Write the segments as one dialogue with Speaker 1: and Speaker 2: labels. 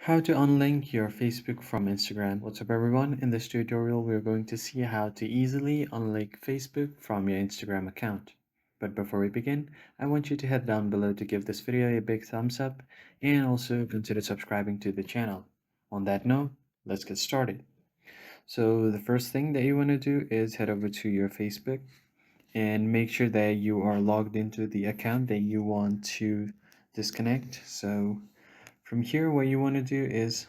Speaker 1: How to unlink your Facebook from Instagram. What's up everyone? In this tutorial we're going to see how to easily unlink Facebook from your Instagram account. But before we begin, I want you to head down below to give this video a big thumbs up and also consider subscribing to the channel. On that note, let's get started. So the first thing that you want to do is head over to your Facebook and make sure that you are logged into the account that you want to disconnect. So from here, what you want to do is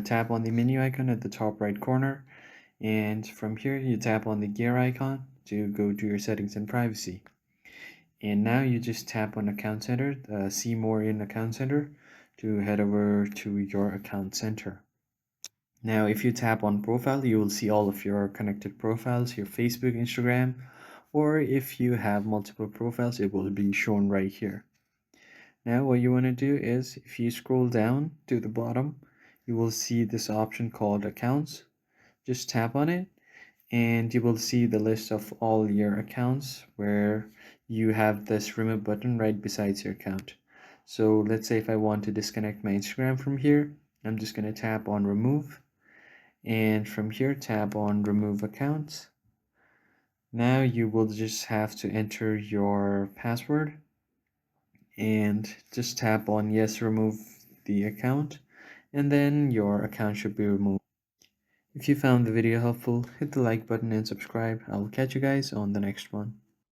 Speaker 1: tap on the menu icon at the top right corner, and from here you tap on the gear icon to go to your settings and privacy. And now you just tap on Account Center, see more in Account Center, to head over to your account center. Now if you tap on profile, you will see all of your connected profiles, your Facebook, Instagram, or if you have multiple profiles, it will be shown right here. Now what you want to do is, if you scroll down to the bottom, you will see this option called accounts. Just tap on it and you will see the list of all your accounts where you have this remove button right beside your account. So let's say if I want to disconnect my Instagram from here, I'm just going to tap on remove, and from here tap on remove accounts. Now you will just have to enter your password and just tap on yes, remove the account, and then your account should be removed. If you found the video helpful, hit the like button and subscribe. I will catch you guys on the next one.